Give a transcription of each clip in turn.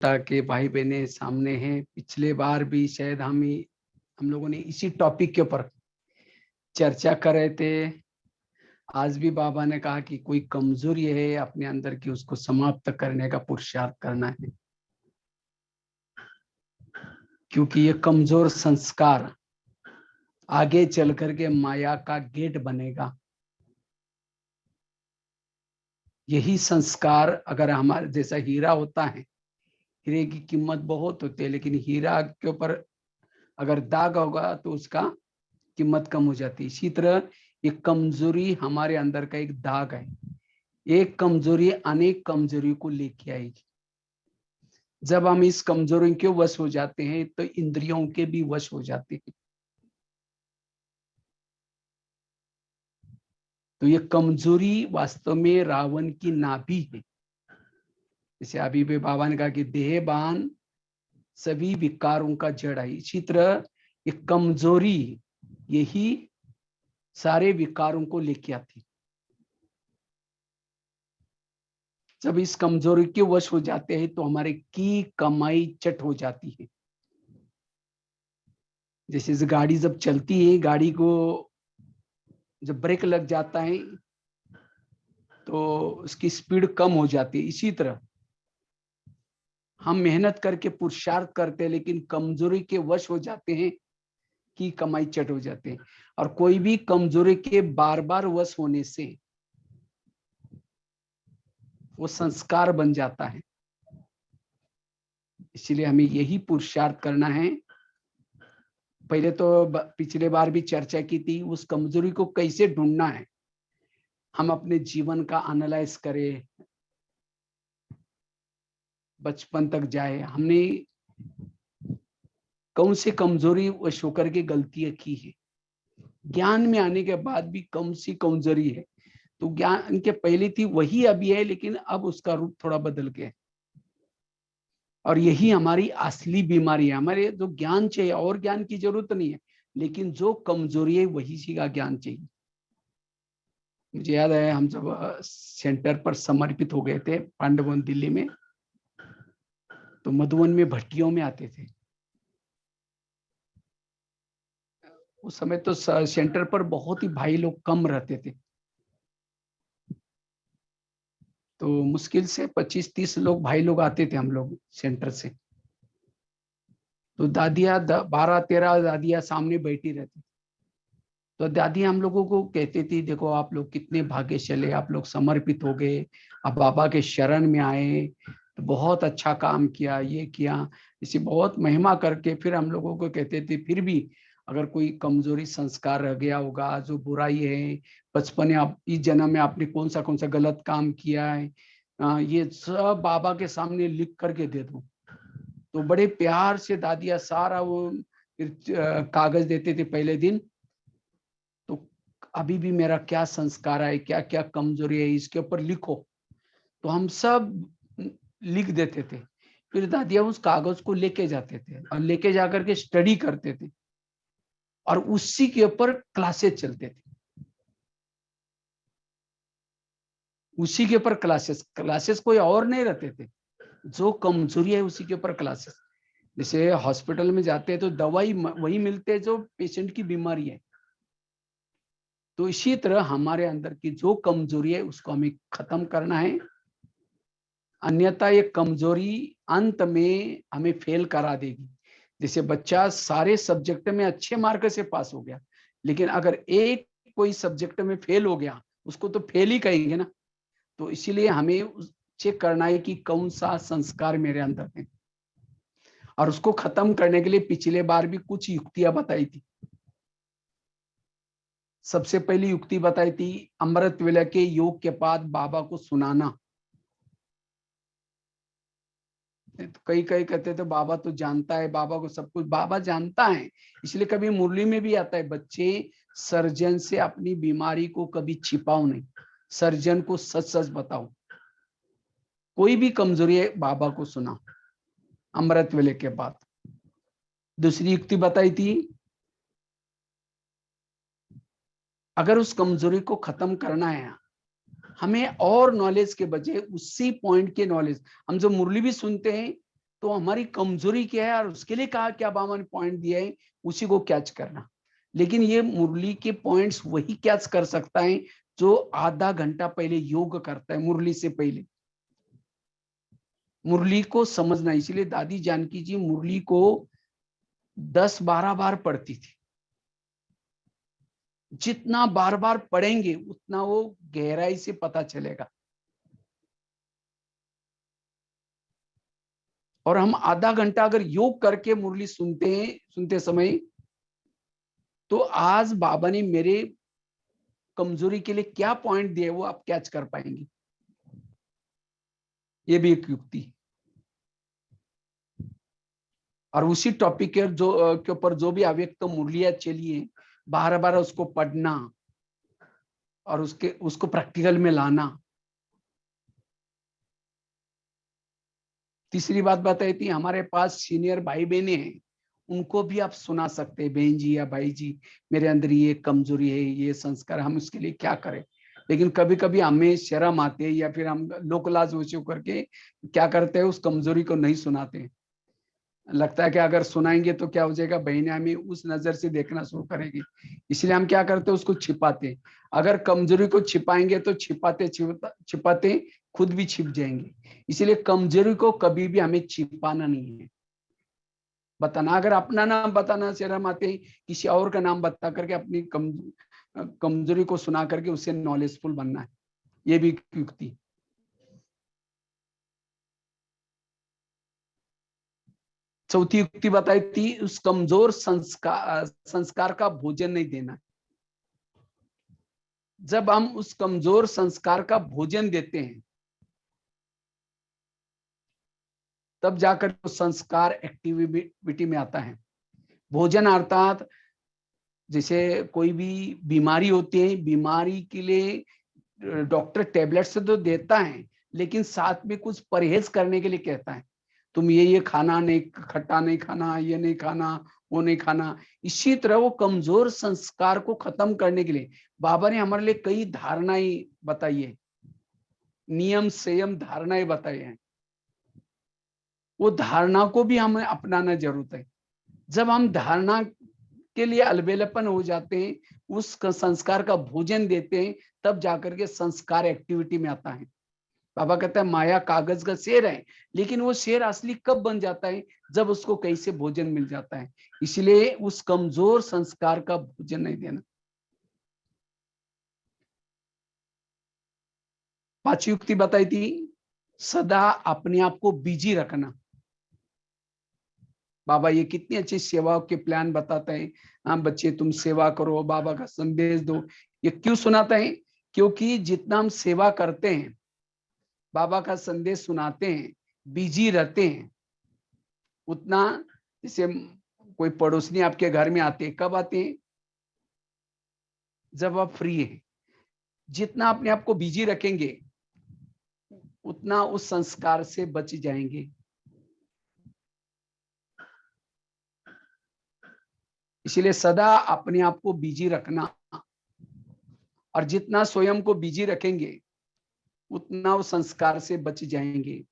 कलकत्ता के भाई बहने सामने हैं। पिछले बार भी शायद हम लोगों ने इसी टॉपिक के ऊपर चर्चा कर रहे थे। आज भी बाबा ने कहा कि कोई कमजोरी है अपने अंदर की, उसको समाप्त करने का पुरुषार्थ करना है, क्योंकि ये कमजोर संस्कार आगे चल करके माया का गेट बनेगा। यही संस्कार अगर हमारे जैसा हीरा होता है, हीरे की कीमत बहुत होती है, लेकिन हीरा के ऊपर अगर दाग होगा तो उसका कीमत कम हो जाती है। इसी तरह ये कमजोरी हमारे अंदर का एक दाग है। एक कमजोरी अनेक कमजोरी को लेके आएगी। जब हम इस कमजोरी के वश हो जाते हैं तो इंद्रियों के भी वश हो जाते हैं। तो ये कमजोरी वास्तव में रावण की नाभि है। जैसे अभी भी बाबा ने कहा कि देहबान सभी विकारों का जड़ है, इसी तरह ये कमजोरी यही सारे विकारों को लेके आती। जब इस कमजोरी के वश हो जाते हैं तो हमारे की कमाई चट हो जाती है। जैसे गाड़ी जब चलती है, गाड़ी को जब ब्रेक लग जाता है तो उसकी स्पीड कम हो जाती है। इसी तरह हम मेहनत करके पुरुषार्थ करते हैं, लेकिन कमजोरी के वश हो जाते हैं कि कमाई चट हो जाते हैं। और कोई भी कमजोरी के बार बार वश होने से वो संस्कार बन जाता है। इसलिए हमें यही पुरुषार्थ करना है। पहले तो पिछले बार भी चर्चा की थी, उस कमजोरी को कैसे ढूंढना है। हम अपने जीवन का एनालाइज करें, बचपन तक जाए, हमने कौन सी कमजोरी वश होकर के गलतियां की है। ज्ञान में आने के बाद भी कौन सी कमजोरी है, तो ज्ञान के पहले थी वही अभी है, लेकिन अब उसका रूप थोड़ा बदल गया। और यही हमारी असली बीमारी है। हमारे जो ज्ञान चाहिए, और ज्ञान की जरूरत नहीं है, लेकिन जो कमजोरी है वही सी का ज्ञान चाहिए। मुझे याद है हम जब सेंटर पर समर्पित हो गए थे पांडवन दिल्ली में, तो मधुबन में भट्टियों में आते थे। उस समय तो सेंटर पर बहुत ही भाई लोग कम रहते थे, तो मुश्किल से 25-30 लोग भाई लोग आते थे हम लोग सेंटर से। तो दादियां 12-13 दादियां सामने बैठी रहती। तो दादी हम लोगों को कहती थी, देखो आप लोग कितने भाग्यशाली, आप लोग समर्पित हो गए, आप बाबा के शरण में आए, तो बहुत अच्छा काम किया, ये किया। इसी बहुत महिमा करके फिर हम लोगों को कहते थे, फिर भी अगर कोई कमजोरी संस्कार रह गया होगा, जो बुराई है बचपन में, आप इस जन्म में आपने कौन सा गलत काम किया है, ये सब बाबा के सामने लिख करके दे दो। तो बड़े प्यार से दादिया सारा वो कागज देते थे पहले दिन। तो अभी भी मेरा क्या संस्कार है, क्या क्या कमजोरी है, इसके ऊपर लिखो। तो हम सब लिख देते थे। फिर दादिया उस कागज को लेके जाते थे और लेके जाकर के स्टडी करते थे, और उसी के ऊपर क्लासेस चलते थे। उसी के ऊपर क्लासेस कोई और नहीं रहते थे। जो कमजोरी है उसी के ऊपर क्लासेस। जैसे हॉस्पिटल में जाते हैं तो दवाई वही मिलते है जो पेशेंट की बीमारी है। तो इसी तरह हमारे अंदर की जो कमजोरी है उसको हमें खत्म करना है, अन्यथा ये कमजोरी अंत में हमें फेल करा देगी। जैसे बच्चा सारे सब्जेक्ट में अच्छे मार्क से पास हो गया, लेकिन अगर एक कोई सब्जेक्ट में फेल हो गया, उसको तो फेल ही कहेंगे ना। तो इसीलिए हमें चेक करना है कि कौन सा संस्कार मेरे अंदर है, और उसको खत्म करने के लिए पिछले बार भी कुछ युक्तियां बताई थी। सबसे पहली युक्ति बताई थी, अमृत वेला के योग के बाद बाबा को सुनाना। तो कई कई कहते थे बाबा तो जानता है, बाबा को सब कुछ, बाबा जानता है। इसलिए कभी मुरली में भी आता है, बच्चे सर्जन से अपनी बीमारी को कभी छिपाओ नहीं, सर्जन को सच सच बताओ। कोई भी कमजोरी है बाबा को सुना अमृत वेले के बाद। दूसरी युक्ति बताई थी, अगर उस कमजोरी को खत्म करना है, हमें और नॉलेज के बजाय उसी पॉइंट के नॉलेज, हम जो मुरली भी सुनते हैं तो हमारी कमजोरी क्या है और उसके लिए कहा क्या बाबा ने पॉइंट दिया है, उसी को कैच करना। लेकिन ये मुरली के पॉइंट्स वही कैच कर सकता है जो आधा घंटा पहले योग करता है मुरली से पहले। मुरली को समझना, इसलिए दादी जानकी जी मुरली को 10-12 बार पढ़ती थी। जितना बार बार पढ़ेंगे उतना वो गहराई से पता चलेगा। और हम आधा घंटा अगर योग करके मुरली सुनते हैं, सुनते समय, तो आज बाबा ने मेरे कमजोरी के लिए क्या पॉइंट दिए वो आप कैच कर पाएंगे। ये भी एक युक्ति है। और उसी टॉपिक के ऊपर जो भी अव्यक्त मुरलियां चली है, बार बार उसको पढ़ना और उसको प्रैक्टिकल में लाना। तीसरी बात बताई थी, हमारे पास सीनियर भाई बहने हैं, उनको भी आप सुना सकते हैं, बहन जी या भाई जी मेरे अंदर ये कमजोरी है, ये संस्कार, हम उसके लिए क्या करें। लेकिन कभी कभी हमें शर्म आते या फिर हम लोकलाज वोचो करके क्या करते हैं, उस कमजोरी को नहीं सुनाते। लगता है कि अगर सुनाएंगे तो क्या हो जाएगा, बहनें हमें उस नजर से देखना शुरू करेगी, इसलिए हम क्या करते हैं, उसको छिपाते। अगर कमजोरी को छिपाएंगे तो छिपाते छिपाते खुद भी छिप जाएंगे। इसलिए कमजोरी को कभी भी हमें छिपाना नहीं है, बताना। अगर अपना नाम बताना शर्म आते, किसी और का नाम बता करके अपनी कमजोरी को सुना करके उससे नॉलेजफुल बनना है। ये भी युक्ति। चौथी युक्ति बताई थी, उस कमजोर संस्कार का भोजन नहीं देना। जब हम उस कमजोर संस्कार का भोजन देते हैं, तब जाकर वो संस्कार एक्टिविटी में आता है। भोजन अर्थात जैसे कोई भी बीमारी होती है, बीमारी के लिए डॉक्टर टेबलेट से तो देता है, लेकिन साथ में कुछ परहेज करने के लिए कहता है, तुम ये खाना नहीं, खट्टा नहीं खाना, ये नहीं खाना, वो नहीं खाना। इसी तरह वो कमजोर संस्कार को खत्म करने के लिए बाबा ने हमारे लिए कई धारणाएं बताई है, नियम संयम धारणाएं बताई हैं। वो धारणा को भी हमें अपनाना जरूरत है। जब हम धारणा के लिए अलबेलापन हो जाते हैं, उस संस्कार का भोजन देते हैं, तब जाकर के संस्कार एक्टिविटी में आता है। बाबा कहता है माया कागज का शेर है, लेकिन वो शेर असली कब बन जाता है, जब उसको कैसे भोजन मिल जाता है। इसलिए उस कमजोर संस्कार का भोजन नहीं देना। पांचवी युक्ति बताई थी, सदा अपने आप को बिजी रखना। बाबा ये कितनी अच्छी सेवा के प्लान बताते हैं। हाँ बच्चे तुम सेवा करो, बाबा का संदेश दो। ये क्यों सुनाते हैं? क्योंकि जितना हम सेवा करते हैं, बाबा का संदेश सुनाते हैं, बिजी रहते हैं, उतना, जैसे कोई पड़ोसनी आपके घर में आते हैं, कब आते हैं? जब आप फ्री है। जितना अपने आप को बिजी रखेंगे उतना उस संस्कार से बच जाएंगे। इसलिए सदा अपने आप को बिजी रखना, और जितना स्वयं को बिजी रखेंगे उतना उस संस्कार से बच जाएंगे।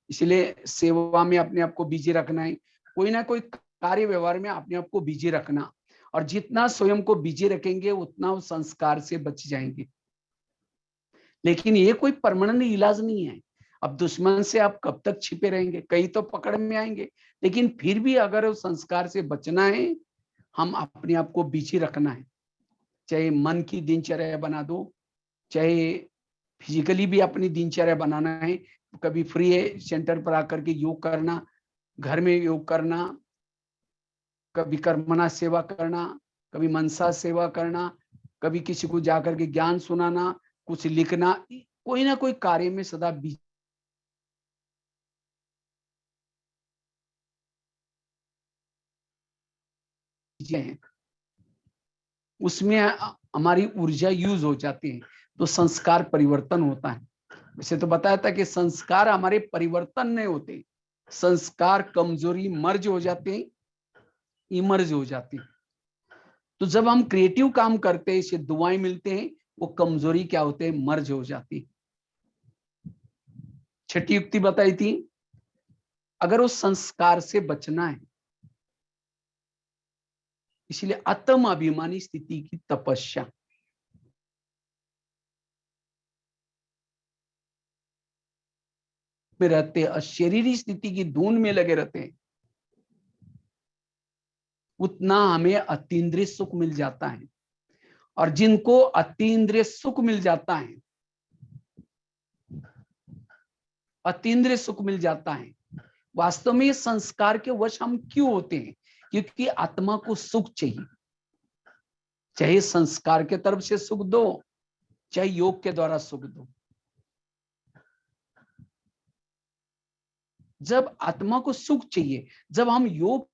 इसलिए सेवा में अपने आप को बिजी रखना है, कोई ना कोई कार्य व्यवहार में अपने आप को बिजी रखना, और जितना स्वयं को बिजी रखेंगे उतना उस संस्कार से बच जाएंगे। लेकिन ये कोई परमानेंट इलाज नहीं है। अब दुश्मन से आप कब तक छिपे रहेंगे, कई तो पकड़ में आएंगे, लेकिन फिर भी अगर उस संस्कार से बचना है, हम अपने आप को बिजी रखना है। चाहे मन की दिनचर्या बना दो, चाहे फिजिकली भी अपनी दिनचर्या बनाना है। कभी फ्री है सेंटर पर आकर के योग करना, घर में योग करना, कभी कर्मणा सेवा करना, कभी मनसा सेवा करना, कभी किसी को जाकर के ज्ञान सुनाना, कुछ लिखना, कोई ना कोई कार्य में सदा बिजी हैं। उसमें हमारी ऊर्जा यूज हो जाती है, तो संस्कार परिवर्तन होता है। वैसे तो बताया था कि संस्कार हमारे परिवर्तन नहीं होते, संस्कार कमजोरी मर्ज हो जाते हैं, इमर्ज हो जाती है। तो जब हम क्रिएटिव काम करते हैं, इसे दुआएं मिलते हैं, वो कमजोरी क्या होते हैं, मर्ज हो जाती है। छठी युक्ति बताई थी, अगर उस संस्कार से बचना है, इसलिए आत्म अभिमानी स्थिति की तपस्या। में रहते अशरीरी स्थिति की धुन में लगे रहते हैं, उतना हमें अतीन्द्रिय सुख मिल जाता है। और जिनको अतीन्द्रिय सुख मिल जाता है, अतीन्द्रिय सुख मिल जाता है, वास्तव में संस्कार के वश हम क्यों होते हैं? क्योंकि आत्मा को सुख चाहिए, चाहे संस्कार के तरफ से सुख दो, चाहे योग के द्वारा सुख दो। जब आत्मा को सुख चाहिए, जब हम योग,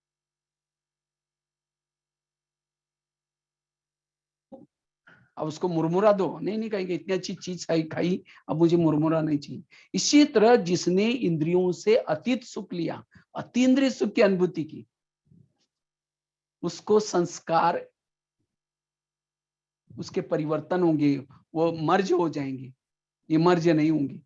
अब उसको मुरमुरा दो, नहीं नहीं कहेंगे इतनी अच्छी चीज खाई, अब मुझे मुरमुरा नहीं चाहिए। इसी तरह जिसने इंद्रियों से अतीत सुख लिया, अतीन्द्रिय सुख की अनुभूति की, उसको संस्कार, उसके परिवर्तन होंगे, वो मर्ज हो जाएंगे, ये मर्ज नहीं होंगे।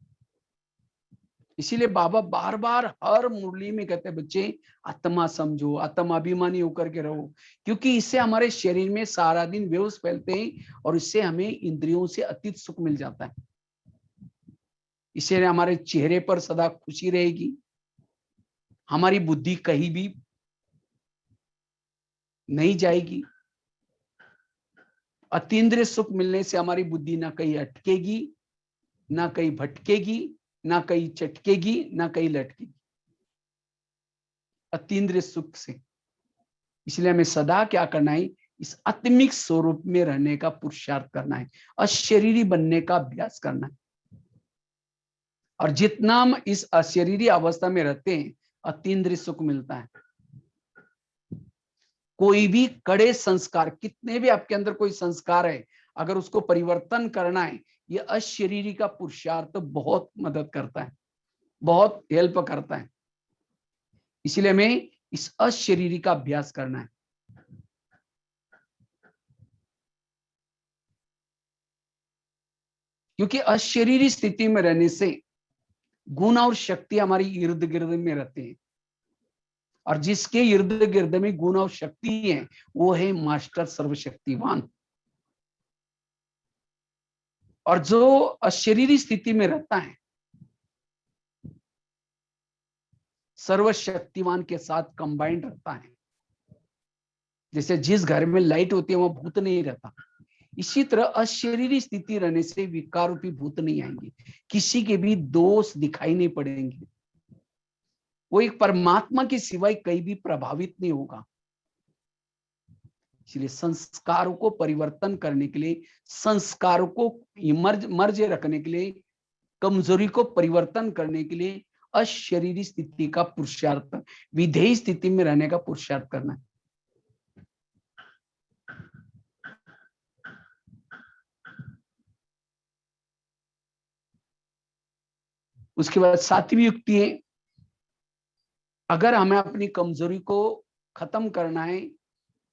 इसीलिए बाबा बार बार हर मुरली में कहते हैं, बच्चे आत्मा समझो, आत्माभिमानी होकर के रहो, क्योंकि इससे हमारे शरीर में सारा दिन वेव्स फैलते हैं और इससे हमें इंद्रियों से अतीत सुख मिल जाता है। इससे हमारे चेहरे पर सदा खुशी रहेगी, हमारी बुद्धि कहीं भी नहीं जाएगी। अतीन्द्रिय सुख मिलने से हमारी बुद्धि ना कहीं अटकेगी, ना कहीं भटकेगी, ना कहीं चटकेगी, ना कहीं लटकेगी, अतीन्द्रिय सुख से। इसलिए हमें सदा क्या करना है? इस आत्मिक स्वरूप में रहने का पुरुषार्थ करना है, अशरीरी बनने का अभ्यास करना है। और जितना हम इस अशरीरी अवस्था में रहते हैं, अतीन्द्रिय सुख मिलता है। कोई भी कड़े संस्कार, कितने भी आपके अंदर कोई संस्कार है, अगर उसको परिवर्तन करना है, ये अशरीरी का पुरुषार्थ बहुत मदद करता है, बहुत हेल्प करता है। इसलिए हमें इस अशरीरी का अभ्यास करना है। क्योंकि अशरीरी स्थिति में रहने से गुण और शक्ति हमारी इर्द गिर्द में रहते हैं, और जिसके इर्द गिर्द में गुण और शक्ति है, वो है मास्टर सर्वशक्तिवान। और जो अशरीरी स्थिति में रहता है, सर्वशक्तिवान के साथ कंबाइंड रहता है। जैसे जिस घर में लाइट होती है, वहां भूत नहीं रहता, इसी तरह अशरीरी स्थिति रहने से विकार रूपी भूत नहीं आएंगे, किसी के भी दोष दिखाई नहीं पड़ेंगे, वो एक परमात्मा के सिवाय कहीं भी प्रभावित नहीं होगा। इसलिए संस्कारों को परिवर्तन करने के लिए, संस्कारों को मर्ज रखने के लिए, कमजोरी को परिवर्तन करने के लिए अशरीरी स्थिति का पुरुषार्थ, विधेय स्थिति में रहने का पुरुषार्थ करना है। उसके बाद सातवीं युक्ति है, अगर हमें अपनी कमजोरी को खत्म करना है,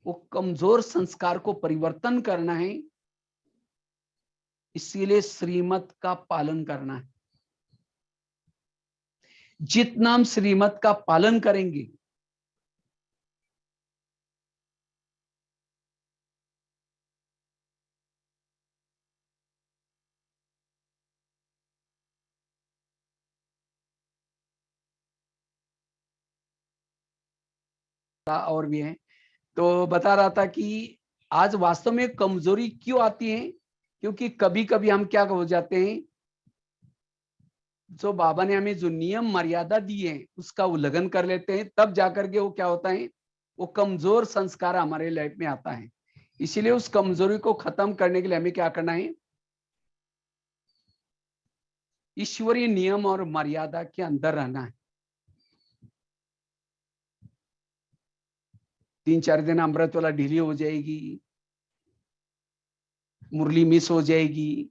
वो कमजोर संस्कार को परिवर्तन करना है, इसीलिए श्रीमत का पालन करना है। जितना हम श्रीमत का पालन करेंगे, और भी है, तो बता रहा था कि आज वास्तव में कमजोरी क्यों आती है? क्योंकि कभी कभी हम क्या हो जाते हैं, जो बाबा ने हमें जो नियम मर्यादा दी है, उसका उल्लंघन कर लेते हैं, तब जाकर के वो क्या होता है, वो कमजोर संस्कार हमारे लाइफ में आता है। इसीलिए उस कमजोरी को खत्म करने के लिए हमें क्या करना है? ईश्वरीय नियम और मर्यादा के अंदर रहना है। 3-4 दिन अमृत वाला ढीली हो जाएगी, मुरली मिस हो जाएगी,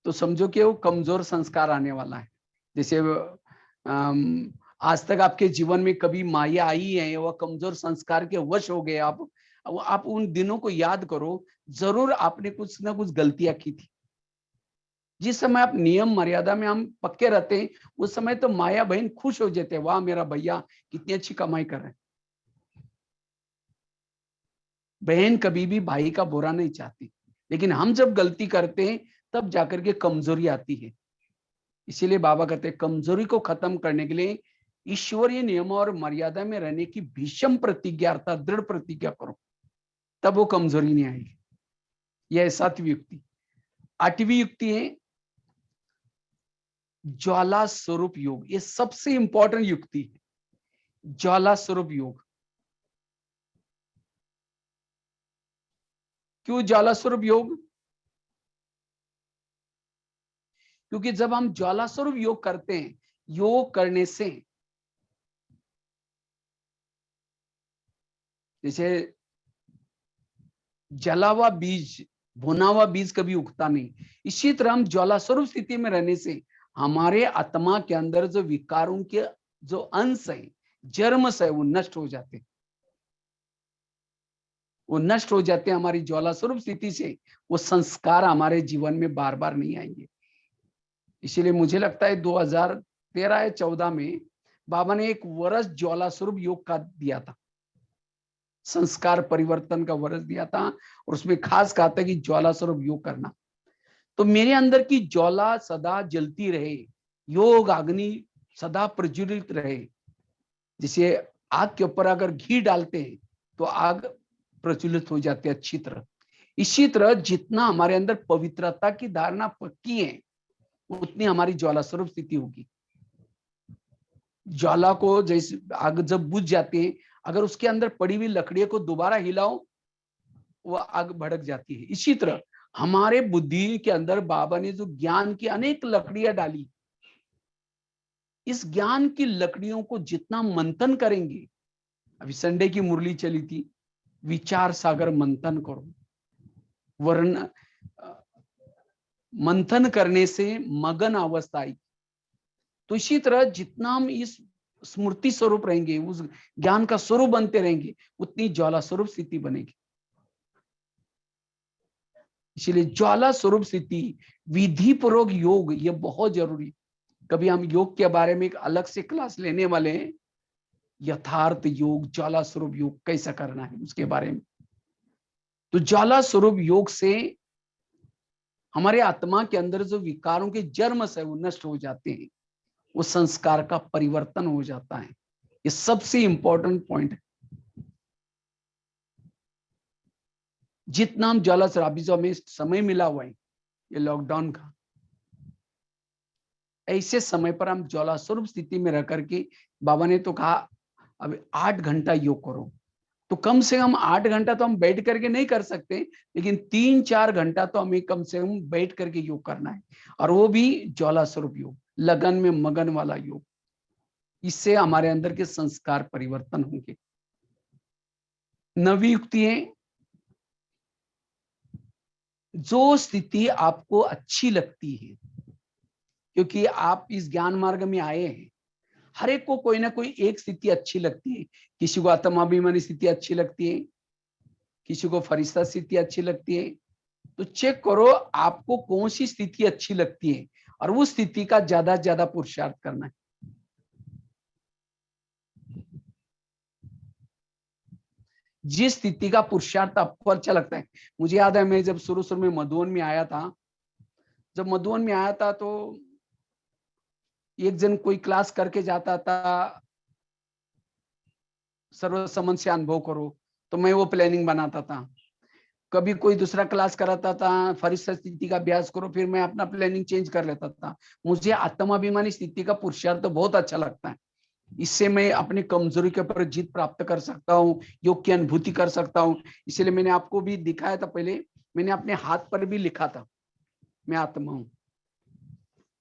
तो समझो कि वो कमजोर संस्कार आने वाला है। जैसे आज तक आपके जीवन में कभी माया आई है, वह कमजोर संस्कार के वश हो गए आप उन दिनों को याद करो, जरूर आपने कुछ ना कुछ गलतियां की थी, जिस समय आप नियम मर्यादा में हम पक्के रहते हैं, उस समय तो माया बहन खुश हो जाते हैं, वाह मेरा भैया कितनी अच्छी कमाई कर रहे हैं। बहन कभी भी भाई का बुरा नहीं चाहती, लेकिन हम जब गलती करते हैं तब जाकर के कमजोरी आती है। इसीलिए बाबा कहते हैं कमजोरी को खत्म करने के लिए ईश्वरीय नियम और मर्यादा में रहने की भीषम प्रतिज्ञा अर्थात दृढ़ प्रतिज्ञा करो, तब वो कमजोरी नहीं आएगी। यह 7वीं युक्ति। 8वीं युक्ति है ज्वाला स्वरूप योग। ये सबसे इंपॉर्टेंट युक्ति है, ज्वाला स्वरूप योग। क्यों ज्वाला स्वरूप योग? क्योंकि जब हम ज्वाला स्वरूप योग करते हैं, योग करने से जैसे जला हुआ बीज, भुना हुआ बीज कभी उगता नहीं, इसी तरह हम ज्वाला स्वरूप स्थिति में रहने से हमारे आत्मा के अंदर जो विकारों के जो अंश है, जर्मस है, वो नष्ट हो जाते हैं। वो नष्ट हो जाते हैं हमारी ज्वाला स्वरूप स्थिति से। वो संस्कार हमारे जीवन में बार बार नहीं आएंगे। इसीलिए मुझे लगता है 2013 या 14 में बाबा ने एक वर्ष ज्वाला स्वरूप योग का दिया था, संस्कार परिवर्तन का वर्ष दिया था, और उसमें खास कहा था कि ज्वाला स्वरूप योग करना। तो मेरे अंदर की ज्वाला सदा जलती रहे, योग अग्नि सदा प्रज्वलित रहे। जैसे आग के ऊपर अगर घी डालते हैं तो आग प्रज्वलित हो जाती है अच्छी तरह। इसी तरह जितना हमारे अंदर पवित्रता की धारणा पक्की है, उतनी हमारी ज्वाला स्वरूप स्थिति होगी। ज्वाला को जैसे आग जब बुझ जाती है, अगर उसके अंदर पड़ी हुई लकड़ियों को दोबारा हिलाओ, वो आग भड़क जाती है। इसी तरह हमारे बुद्धि के अंदर बाबा ने जो ज्ञान की अनेक लकड़ियां डाली, इस ज्ञान की लकड़ियों को जितना मंथन करेंगे, अभी संडे की मुरली चली थी, विचार सागर मंथन करो, वर्ण मंथन करने से मगन अवस्था आई। तो इसी तरह जितना हम इस स्मृति स्वरूप रहेंगे, उस ज्ञान का स्वरूप बनते रहेंगे, उतनी ज्वाला स्वरूप स्थिति बनेगी। इसलिए ज्वाला स्वरूप स्थिति, विधि पूर्वक योग, ये बहुत जरूरी। कभी हम योग के बारे में एक अलग से क्लास लेने वाले हैं, यथार्थ योग, ज्वाला स्वरूप योग कैसा करना है उसके बारे में। तो ज्वाला स्वरूप योग से हमारे आत्मा के अंदर जो विकारों के जर्मस है वो नष्ट हो जाते हैं, वो संस्कार का परिवर्तन हो जाता है। ये सबसे इंपॉर्टेंट पॉइंट है। जितना हम ज्वाला स्वरूप, अभी जो हमें समय मिला हुआ है ये लॉकडाउन का, ऐसे समय पर हम ज्वाला स्वरूप स्थिति में रह करके, बाबा ने तो कहा अब 8 घंटा योग करो। तो कम से कम 8 घंटा तो हम बैठ करके नहीं कर सकते, लेकिन 3-4 घंटा तो हमें कम से कम बैठ करके योग करना है, और वो भी ज्वाला स्वरूप योग, लगन में मगन वाला योग। इससे हमारे अंदर के संस्कार परिवर्तन होंगे। 9वीं युक्ति है, जो स्थिति आपको अच्छी लगती है, क्योंकि आप इस ज्ञान मार्ग में आए हैं, हर एक को कोई ना कोई एक स्थिति अच्छी लगती है। किसी को आत्माभिमानी स्थिति अच्छी लगती है, किसी को फरिश्ता स्थिति अच्छी लगती है। तो चेक करो आपको कौन सी स्थिति अच्छी लगती है, और उस स्थिति का ज्यादा से ज्यादा पुरुषार्थ करना है। जिस स्थिति का पुरुषार्थ आपको अच्छा लगता है। मुझे याद है मैं जब शुरू में मधुबन में आया था, जब मधुबन में आया था तो एक जन कोई क्लास करके जाता था, सर्व समस्या अनुभव करो, तो मैं वो प्लानिंग बनाता था। कभी कोई दूसरा क्लास कराता था, फरिश्ता स्थिति का अभ्यास करो, फिर मैं अपना प्लानिंग चेंज कर लेता था। मुझे आत्माभिमानी स्थिति का पुरुषार्थ तो बहुत अच्छा लगता है। इससे मैं अपनी कमजोरी के ऊपर जीत प्राप्त कर सकता हूँ, योग की अनुभूति कर सकता हूँ। इसलिए मैंने आपको भी दिखाया था, पहले मैंने अपने हाथ पर भी लिखा था, मैं आत्मा हूं।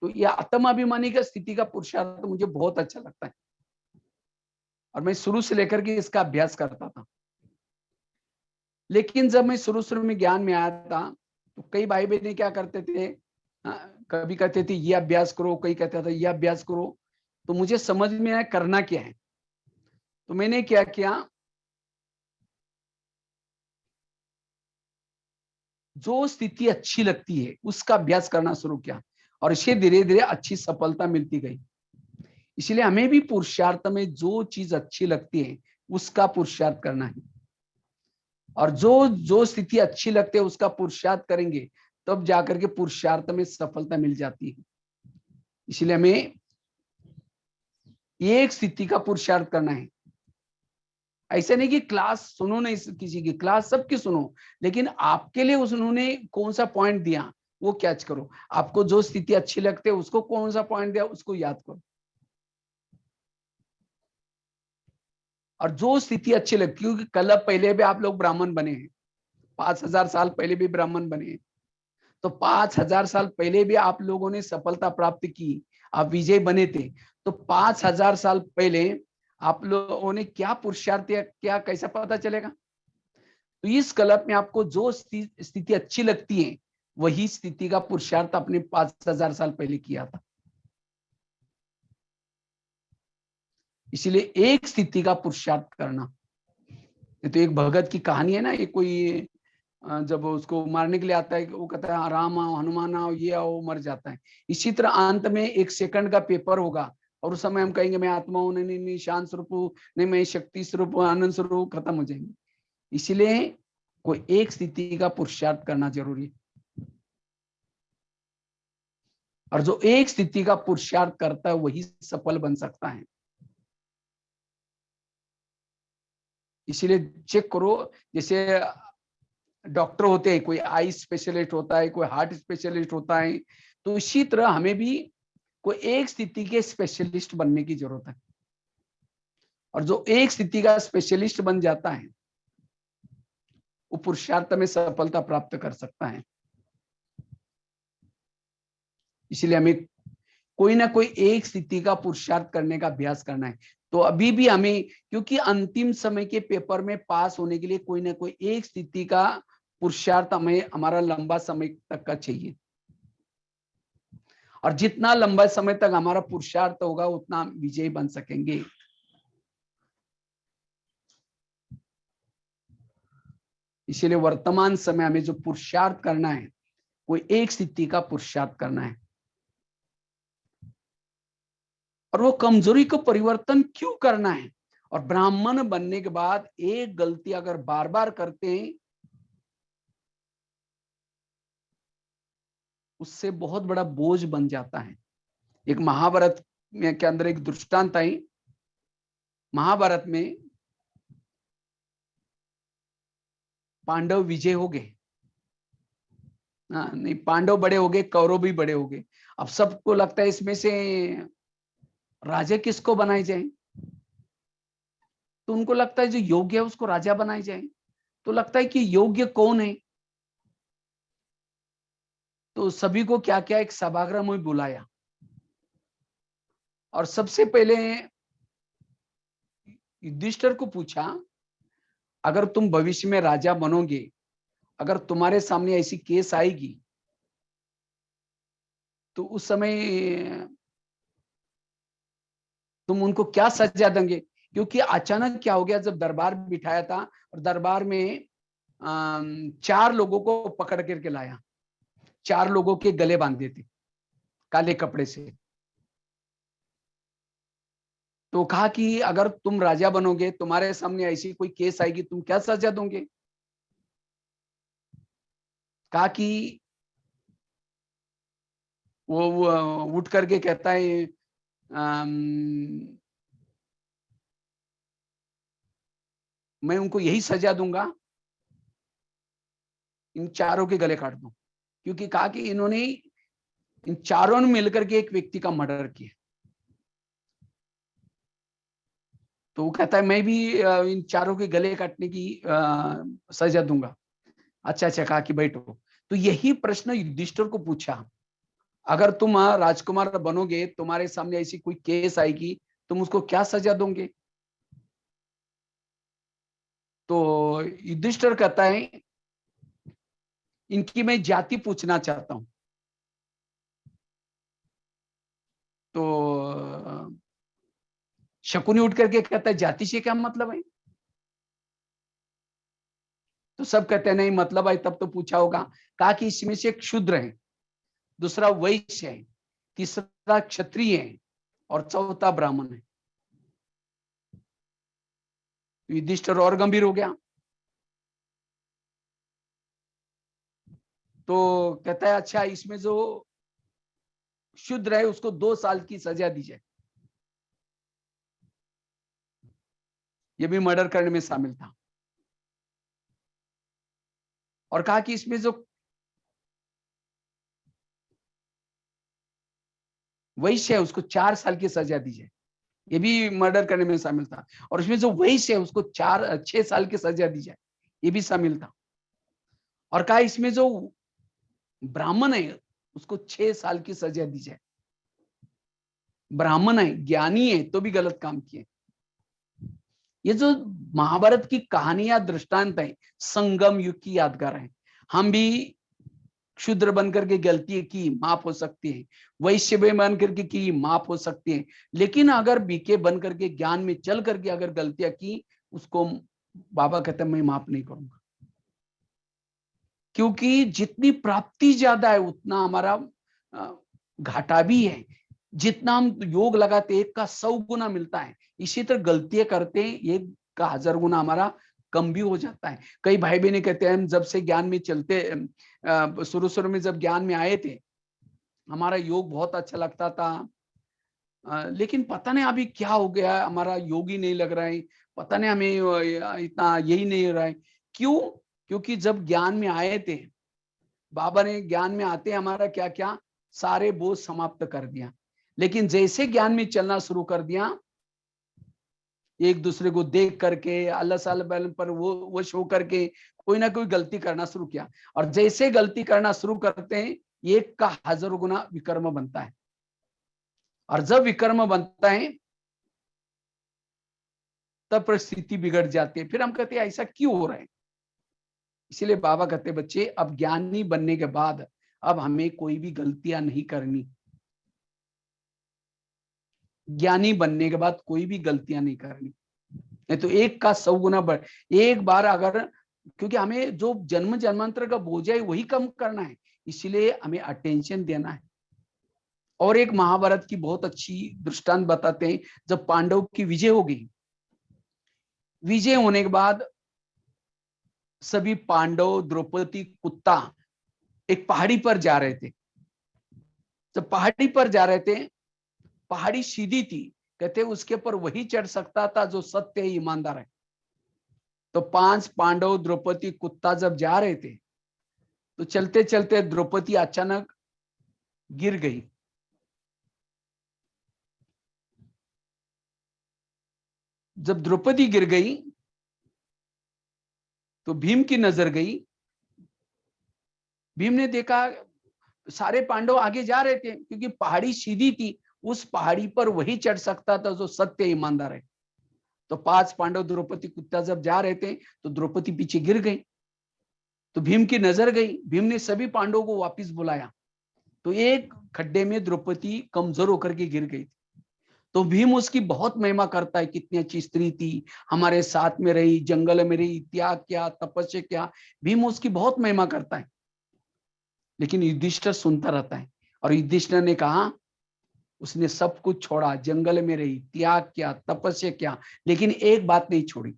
तो यह आत्माभिमानी का स्थिति का पुरुषार्थ मुझे बहुत अच्छा लगता है, और मैं शुरू से लेकर के इसका अभ्यास करता था। लेकिन जब मैं शुरू में ज्ञान में आया था, तो कई भाई बहन क्या करते थे, कभी कहते थे ये अभ्यास करो, कई कहते थे ये अभ्यास करो। तो मुझे समझ में आया करना क्या है। तो मैंने क्या किया, जो स्थिति अच्छी लगती है उसका अभ्यास करना शुरू किया। और इसे धीरे धीरे अच्छी सफलता मिलती गई। इसलिए हमें भी पुरुषार्थ में जो चीज अच्छी लगती है उसका पुरुषार्थ करना है, और जो जो स्थिति अच्छी लगती है उसका पुरुषार्थ करेंगे तब जाकर के पुरुषार्थ में सफलता मिल जाती है। इसलिए हमें एक स्थिति का पुरुषार्थ करना है। ऐसे नहीं कि क्लास सुनो नहीं किसी की, क्लास सबकी सुनो, लेकिन आपके लिए उन्होंने कौन सा पॉइंट दिया वो कैच करो। आपको जो स्थिति अच्छी लगती है उसको कौन सा पॉइंट दिया उसको याद करो, और जो स्थिति अच्छी लगती, क्योंकि कल पहले भी आप लोग ब्राह्मण बने हैं, 5000 साल पहले भी ब्राह्मण बने हैं, तो 5000 साल पहले भी आप लोगों ने सफलता प्राप्त की, आप विजय बने थे। तो 5000 साल पहले आप लोगों ने क्या पुरुषार्थ किया, क्या कैसा पता चलेगा? तो इस कल्प में आपको जो स्थिति अच्छी लगती है वही स्थिति का पुरुषार्थ अपने 5000 साल पहले किया था। इसलिए एक स्थिति का पुरुषार्थ करना। ये तो एक भगत की कहानी है ना, ये कोई जब उसको मारने के लिए आता है, वो कहता है राम आओ, हनुमान आओ, ये आओ, मर जाता है। इसी तरह अंत में 1 सेकंड का पेपर होगा और उस समय हम कहेंगे मैं आत्मा हूं, नहीं नहीं शांत स्वरूप हूं, नहीं मैं शक्ति स्वरूप हूं, आनंद स्वरूप हूं, खत्म हो जाएंगे। इसलिए कोई एक स्थिति का पुरुषार्थ करना जरूरी है, और जो एक स्थिति का पुरुषार्थ करता है वही सफल बन सकता है। इसीलिए चेक करो, जैसे डॉक्टर होते हैं, कोई आई स्पेशलिस्ट होता है, कोई हार्ट स्पेशलिस्ट होता है, तो इसी तरह हमें भी कोई एक स्थिति के स्पेशलिस्ट बनने की जरूरत है, और जो एक स्थिति का स्पेशलिस्ट बन जाता है वो पुरुषार्थ में सफलता प्राप्त कर सकता है। इसलिए हमें कोई ना कोई एक स्थिति का पुरुषार्थ करने का अभ्यास करना है। तो अभी भी हमें, क्योंकि अंतिम समय के पेपर में पास होने के लिए कोई ना कोई एक स्थिति का पुरुषार्थ हमें हमारा लंबा समय तक का चाहिए, और जितना लंबा समय तक हमारा पुरुषार्थ होगा उतना विजयी बन सकेंगे। इसलिए वर्तमान समय हमें जो पुरुषार्थ करना है कोई एक स्थिति का पुरुषार्थ करना है, और वो कमजोरी को परिवर्तन क्यों करना है। और ब्राह्मण बनने के बाद एक गलती अगर बार बार करते हैं उससे बहुत बड़ा बोझ बन जाता है। एक महाभारत के अंदर एक दृष्टांत आई। महाभारत में पांडव विजय हो गए, नहीं पांडव बड़े हो गए, कौरव भी बड़े हो गए। अब सबको लगता है इसमें से राजा किसको बनाए जाए, तो उनको लगता है जो योग्य है उसको राजा बनाए जाए। तो लगता है कि योग्य कौन है, तो सभी को क्या क्या एक सभागृह में बुलाया, और सबसे पहले युधिष्ठिर को पूछा अगर तुम भविष्य में राजा बनोगे, अगर तुम्हारे सामने ऐसी केस आएगी तो उस समय तुम उनको क्या सजा देंगे। क्योंकि अचानक क्या हो गया, जब दरबार बिठाया था और दरबार में 4 लोगों को पकड़ करके लाया, 4 लोगों के गले बांधे थे काले कपड़े से। तो कहा कि अगर तुम राजा बनोगे, तुम्हारे सामने ऐसी कोई केस आएगी, तुम क्या सजा दोगे। कहा कि वो उठ करके कहता है मैं उनको यही सजा दूंगा, इन 4 के गले काट दूं। क्योंकि कहा कि इन्होंने इन 4 ने मिलकर के एक व्यक्ति का मर्डर किया। तो वो कहता है मैं भी इन 4 के गले काटने की सजा दूंगा। अच्छा अच्छा, कहा कि बैठो। तो यही प्रश्न युधिष्ठिर को पूछा, अगर तुम राजकुमार बनोगे, तुम्हारे सामने ऐसी कोई केस आएगी, तुम उसको क्या सजा दोगे। तो युधिष्ठिर कहता है इनकी मैं जाति पूछना चाहता हूं। तो शकुनी उठ करके कहता है जाति से क्या मतलब है। तो सब कहते हैं नहीं मतलब है, तब तो पूछा होगा। कहा कि इसमें से एक शूद्र है, दूसरा वैश्य है, तीसरा क्षत्रिय है और चौथा ब्राह्मण है। युधिष्ठिर और गंभीर हो गया। तो कहता है अच्छा, इसमें जो शूद्र है उसको 2 साल की सजा दी जाए। ये भी मर्डर करने में शामिल था। और कहा कि इसमें जो वैश्य है उसको 4 साल की सजा दी जाए। ये भी मर्डर करने में शामिल था। और इसमें जो वैश्य है उसको 6 साल की सजा दी जाए, ये भी शामिल था। और कहा इसमें जो ब्राह्मण है उसको 6 साल की सजा दी जाए। ब्राह्मण है, ज्ञानी है, तो भी गलत काम किए। ये जो महाभारत की कहानियां दृष्टांत है, संगम युग की यादगार है। हम भी क्षुद्र बनकर के गलती की, माफ हो सकती है। वैश्य बन करके की, माफ हो सकती है। लेकिन अगर बीके बन करके ज्ञान में चल करके अगर गलतियां की, उसको बाबा कहते हैं मैं माफ नहीं करूंगा। क्योंकि जितनी प्राप्ति ज्यादा है उतना हमारा घाटा भी है। जितना हम योग लगाते 1 का 100 गुना मिलता है, इसी तरह गलतियां करते 1 का 1000 गुना हमारा कम भी हो जाता है। कई भाई बहन कहते हैं हम जब से ज्ञान में चलते, शुरू में जब ज्ञान में आए थे, हमारा योग बहुत अच्छा लगता था, लेकिन पता नहीं अभी क्या हो गया, हमारा योग ही नहीं लग रहा है, पता नहीं हमें इतना यही नहीं हो रहा है। क्यों? क्योंकि जब ज्ञान में आए थे, बाबा ने ज्ञान में आते हमारा क्या क्या सारे बोझ समाप्त कर दिया। लेकिन जैसे ज्ञान में चलना शुरू कर दिया, एक दूसरे को देख करके अल्लाह साल पर वो शो करके कोई ना कोई गलती करना शुरू किया। और जैसे गलती करना शुरू करते हैं, 1 का 1000 गुना विकर्म बनता है। और जब विकर्म बनता है तब परिस्थिति बिगड़ जाती है। फिर हम कहते हैं ऐसा क्यों हो रहा है? इसीलिए बाबा कहते बच्चे, अब ज्ञानी बनने के बाद अब हमें कोई भी गलतियां नहीं करनी। ज्ञानी बनने के बाद कोई भी गलतियां नहीं करनी, नहीं तो 1 का 100 गुना बढ़। एक बार अगर, क्योंकि हमें जो जन्म जन्मांतर का बोझ है वही कम करना है, इसलिए हमें अटेंशन देना है। और एक महाभारत की बहुत अच्छी दृष्टांत बताते हैं। जब पांडव की विजय हो गई, विजय होने के बाद सभी पांडव, द्रौपदी, कुत्ता एक पहाड़ी पर जा रहे थे। जब पहाड़ी पर जा रहे थे, पहाड़ी सीधी थी, कहते उसके पर वही चढ़ सकता था जो सत्य है, ईमानदार है। तो 5 पांडव, द्रौपदी, कुत्ता जब जा रहे थे, तो चलते चलते द्रौपदी अचानक गिर गई। जब द्रौपदी गिर गई तो भीम की नजर गई। भीम ने देखा सारे पांडव आगे जा रहे थे, क्योंकि पहाड़ी सीधी थी, उस पहाड़ी पर वही चढ़ सकता था जो सत्य ईमानदार है। तो 5 पांडव, द्रौपदी, कुत्ता जब जा रहे थे तो द्रौपदी पीछे गिर गई। तो भीम की नजर गई, भीम ने सभी पांडवों को वापस बुलाया। तो एक खड्डे में द्रौपदी कमजोर होकर के गिर गई। तो भीम उसकी बहुत महिमा करता है, कितनी अच्छी स्त्री थी, हमारे साथ में रही, जंगल में रही, त्याग क्या, तपस्या क्या, भीम उसकी बहुत महिमा करता है। लेकिन युधिष्ठिर सुनता रहता है। और युधिष्ठिर ने कहा उसने सब कुछ छोड़ा, जंगल में रही, त्याग किया, तपस्या किया, लेकिन एक बात नहीं छोड़ी।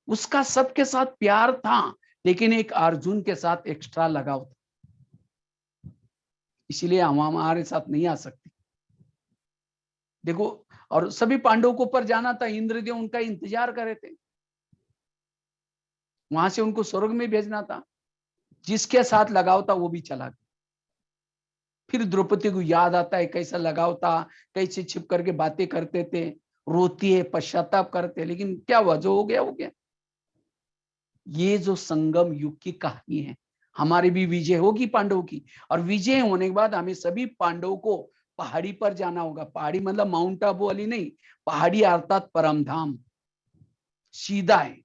उसका सबके साथ प्यार था, लेकिन एक अर्जुन के साथ एक्स्ट्रा लगाव था। इसीलिए हम हमारे साथ नहीं आ सकते। देखो, और सभी पांडवों को ऊपर जाना था, इंद्रदेव उनका इंतजार कर रहे थे, वहां से उनको स्वर्ग में भेजना था। जिसके साथ लगाव था वो भी चला गया। फिर द्रौपदी को याद आता है कैसा लगाव था, कैसे छिप करके बातें करते थे, रोती है, पश्चाताप करते, लेकिन क्या हुआ, जो हो गया हो गया। ये जो संगम युग की कहानी है, हमारी भी विजय होगी पांडवों की। और विजय होने के बाद हमें सभी पांडवों को पहाड़ी पर जाना होगा। पहाड़ी मतलब माउंट आबू वाली नहीं, पहाड़ी अर्थात परमधाम, सीधा है।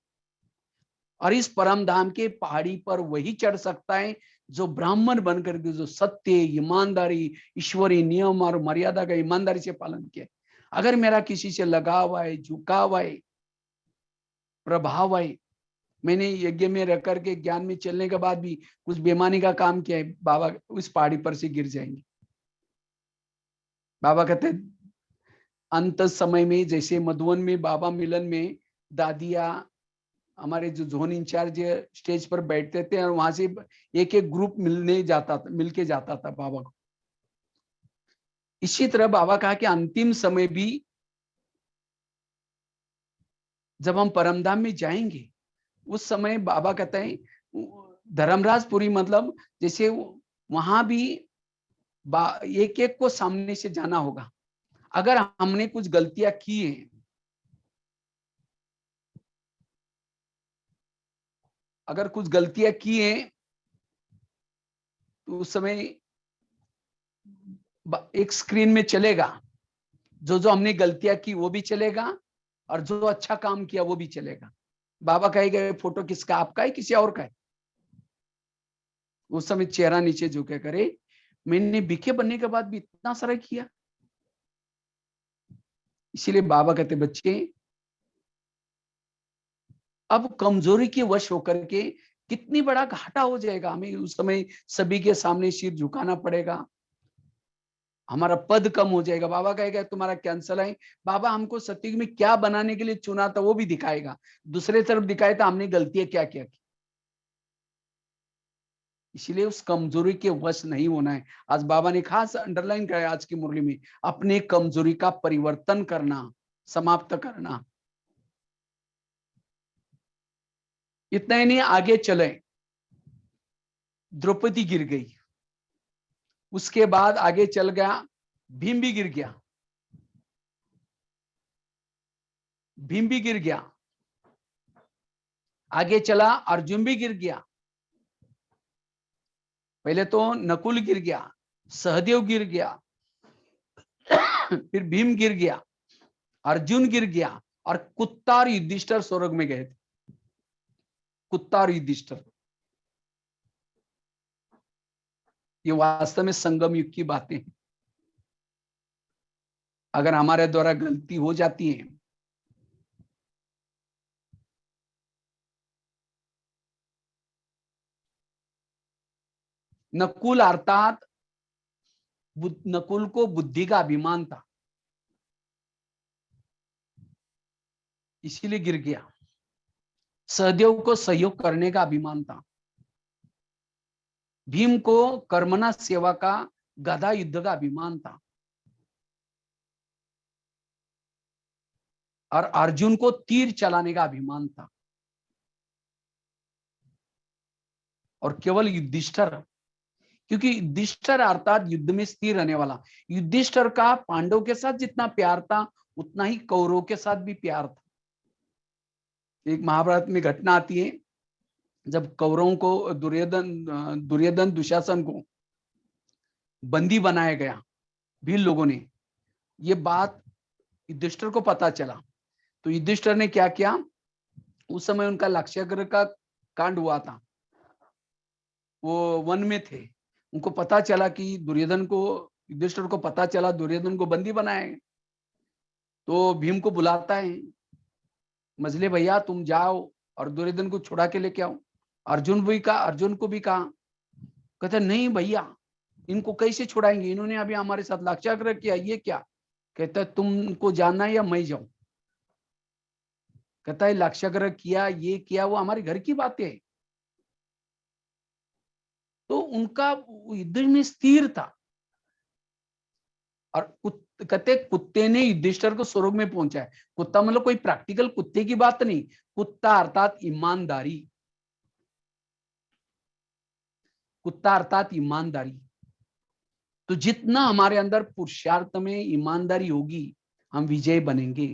और इस परम धाम के पहाड़ी पर वही चढ़ सकता है जो ब्राह्मण बनकर के, जो सत्य, ईमानदारी, ईश्वरीय नियम और मर्यादा का ईमानदारी से पालन किया। अगर मेरा किसी से लगाव है, झुकाव है, प्रभाव है, मैंने यज्ञ में रह करके ज्ञान में चलने के बाद भी कुछ बेईमानी का काम किया है, बाबा उस पहाड़ी पर से गिर जाएंगे। बाबा कहते अंत समय में, जैसे मधुवन में बाबा मिलन में दादिया हमारे जो जोन इंचार्ज स्टेज पर बैठते थे और वहां से एक एक ग्रुप मिलके जाता था बाबा को। इसी तरह बाबा कहा कि अंतिम समय भी जब हम परमधाम में जाएंगे उस समय बाबा कहते हैं धर्मराजपुरी, मतलब जैसे वहां भी एक एक को सामने से जाना होगा। अगर हमने कुछ गलतियां की है, अगर कुछ गलतियां की हैं तो उस समय एक स्क्रीन में चलेगा, जो जो हमने गलतियां की वो भी चलेगा और जो अच्छा काम किया वो भी चलेगा। बाबा कहेगा फोटो किसका, आपका है किसी और का है? उस समय चेहरा नीचे झुके, करे मैंने बीके बनने के बाद भी इतना सारा किया। इसीलिए बाबा कहते बच्चे अब कमजोरी के वश होकर के कितनी बड़ा घाटा हो जाएगा, हमें उस समय सभी के सामने सिर झुकाना पड़ेगा, हमारा पद कम हो जाएगा। बाबा कहेगा तुम्हारा कैंसल है। बाबा हमको सत्युग में क्या बनाने के लिए चुना था वो भी दिखाएगा, दूसरे तरफ दिखाए था हमने गलतियां क्या क्या की। इसलिए उस कमजोरी के वश नहीं होना है। आज बाबा ने खास अंडरलाइन किया आज की मुरली में, अपने कमजोरी का परिवर्तन करना, समाप्त करना। इतना ही नहीं, आगे चले। द्रौपदी गिर गई, उसके बाद आगे चल गया, भीम भी गिर गया, भीम भी गिर गया, आगे चला अर्जुन भी गिर गया। पहले तो नकुल गिर गया, सहदेव गिर गया, फिर भीम गिर गया, अर्जुन गिर गया और कुत्ता और युधिष्ठिर स्वर्ग में गए थे। कुत्ता और युधिष्ठिर, ये वास्तव में संगम युग की बातें हैं। अगर हमारे द्वारा गलती हो जाती है नकुल अर्थात नकुल को बुद्धि का अभिमान था, इसीलिए गिर गया। सहदेव को सहयोग करने का अभिमान था, भीम को कर्मणा सेवा का, गदा युद्ध का अभिमान था, और अर्जुन को तीर चलाने का अभिमान था। और केवल युधिष्ठिर, क्योंकि युधिष्ठिर अर्थात युद्ध में स्थिर रहने वाला। युधिष्ठिर का पांडव के साथ जितना प्यार था उतना ही कौरवों के साथ भी प्यार था। एक महाभारत में घटना आती है, जब कौरवों को दुर्योधन दुशासन को बंदी बनाया गया भील लोगों ने, ये बात युधिष्ठिर को पता चला, तो युधिष्ठिर ने क्या किया, उस समय उनका लाक्षागृह का कांड हुआ था, वो वन में थे, उनको पता चला कि युधिष्ठिर को पता चला दुर्योधन को बंदी बनाया है। तो भीम को बुलाता है, मजले भैया तुम जाओ और दुर्योधन को छुड़ा के लेके आओ। अर्जुन को भी कहा, कहते नहीं भैया इनको कैसे छुड़ाएंगे, इन्होंने अभी हमारे साथ लाक्षागृह किया, ये क्या? कहता है तुमको जानना है या मैं जाऊं? कहता है लाक्षागृह किया, ये किया, वो हमारे घर की बातें है। तो उनका युद्ध में स्थिर था। और कहते कुत्ते ने युधिष्ठिर को स्वर्ग में पहुंचाया। कुत्ता मतलब कोई प्रैक्टिकल कुत्ते की बात नहीं, कुत्ता अर्थात ईमानदारी, कुत्ता अर्थात ईमानदारी। तो जितना हमारे अंदर पुरुषार्थ में ईमानदारी होगी हम विजय बनेंगे।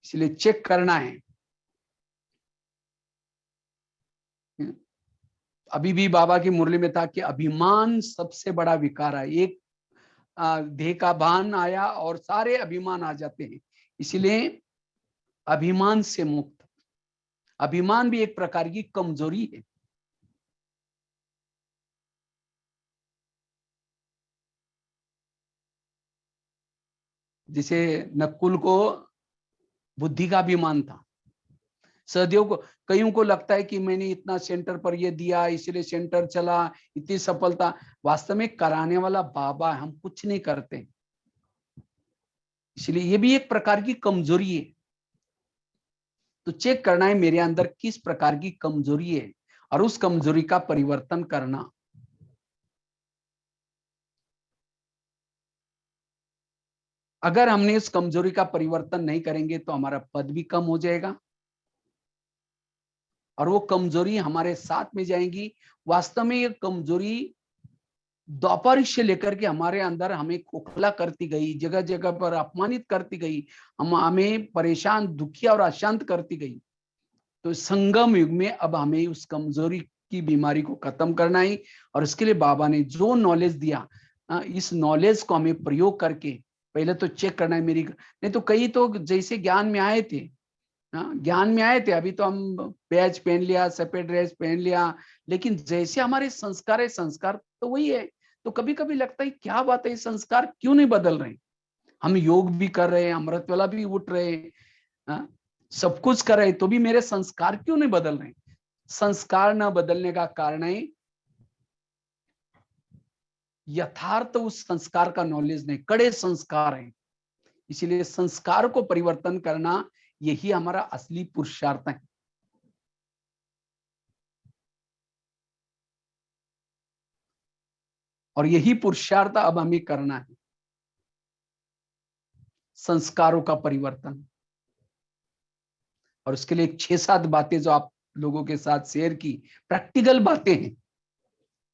इसलिए चेक करना है। अभी भी बाबा की मुरली में था कि अभिमान सबसे बड़ा विकार है। एक देह का भान आया और सारे अभिमान आ जाते हैं। इसलिए अभिमान से मुक्त। अभिमान भी एक प्रकार की कमजोरी है। जिसे नकुल को बुद्धि का अभिमान था, सदियों को, कईयों को लगता है कि मैंने इतना सेंटर पर ये दिया इसलिए सेंटर चला, इतनी सफलता। वास्तव में कराने वाला बाबा है, हम कुछ नहीं करते। इसलिए ये भी एक प्रकार की कमजोरी है। तो चेक करना है मेरे अंदर किस प्रकार की कमजोरी है और उस कमजोरी का परिवर्तन करना। अगर हमने इस कमजोरी का परिवर्तन नहीं करेंगे तो हमारा पद भी कम हो जाएगा और वो कमजोरी हमारे साथ में जाएंगी। वास्तव में ये कमजोरी द्वापर से लेकर के हमारे अंदर हमें खोखला करती गई, जगह जगह पर अपमानित करती गई, हम हमें परेशान, दुखी और अशांत करती गई। तो संगम युग में अब हमें उस कमजोरी की बीमारी को खत्म करना है और इसके लिए बाबा ने जो नॉलेज दिया, इस नॉलेज को हमें प्रयोग करके पहले तो चेक करना है मेरी। नहीं तो कई तो जैसे ज्ञान में आए थे, ज्ञान में आए थे, अभी तो हम बैज पहन लिया, सफेद ड्रेस पहन लिया, लेकिन जैसे हमारे संस्कार है, संस्कार तो वही है। तो कभी कभी लगता है क्या बात है, संस्कार क्यों नहीं बदल रहे? हम योग भी कर रहे हैं, अमृत वाला भी उठ रहे हैं, सब कुछ कर रहे हैं, तो भी मेरे संस्कार क्यों नहीं बदल रहे? संस्कार न बदलने का कारण है यथार्थ उस संस्कार का नॉलेज नहीं, कड़े संस्कार हैं। इसीलिए संस्कार को परिवर्तन करना यही हमारा असली पुरुषार्थ है। और यही पुरुषार्थ अब हमें करना है, संस्कारों का परिवर्तन। और उसके लिए 6-7 बातें जो आप लोगों के साथ शेयर की, प्रैक्टिकल बातें हैं।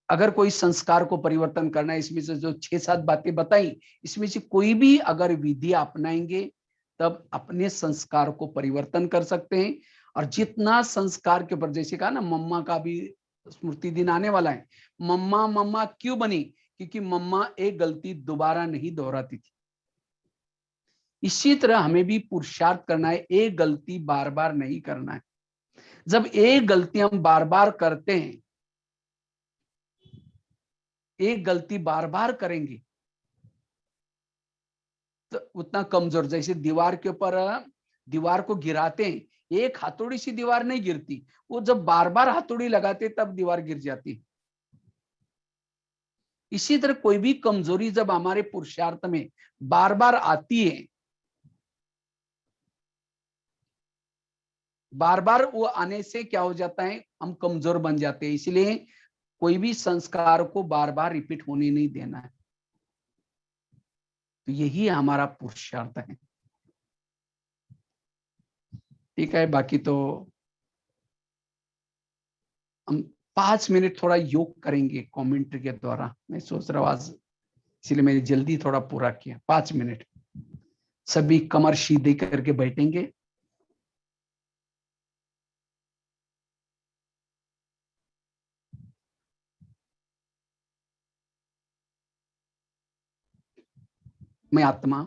अगर कोई संस्कार को परिवर्तन करना है, इसमें से जो 6-7 बातें बताई, इसमें से कोई भी अगर विधि अपनाएंगे तब अपने संस्कार को परिवर्तन कर सकते हैं। और जितना संस्कार के ऊपर, जैसे कहा ना, मम्मा का भी स्मृति दिन आने वाला है। मम्मा मम्मा क्यों बनी? क्योंकि मम्मा एक गलती दोबारा नहीं दोहराती थी। इसी तरह हमें भी पुरुषार्थ करना है, एक गलती बार बार नहीं करना है। जब एक गलती हम बार बार करते हैं, एक गलती बार बार करेंगे तो उतना कमजोर, जैसे दीवार के ऊपर दीवार को गिराते हैं, एक हथौड़ी सी दीवार नहीं गिरती, वो जब बार बार हथौड़ी लगाते तब दीवार गिर जाती। इसी तरह कोई भी कमजोरी जब हमारे पुरुषार्थ में बार बार आती है, बार बार वो आने से क्या हो जाता है, हम कमजोर बन जाते हैं। इसलिए कोई भी संस्कार को बार बार रिपीट होने नहीं देना है। तो यही हमारा पुरुषार्थ है। ठीक है, बाकी तो हम 5 मिनट थोड़ा योग करेंगे कमेंट के द्वारा। मैं सोच रहा हूँ आज, इसलिए मैंने जल्दी थोड़ा पूरा किया। 5 मिनट सभी कमर सीधे करके बैठेंगे। मैं आत्मा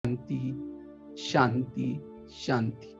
शांति शांति शांति।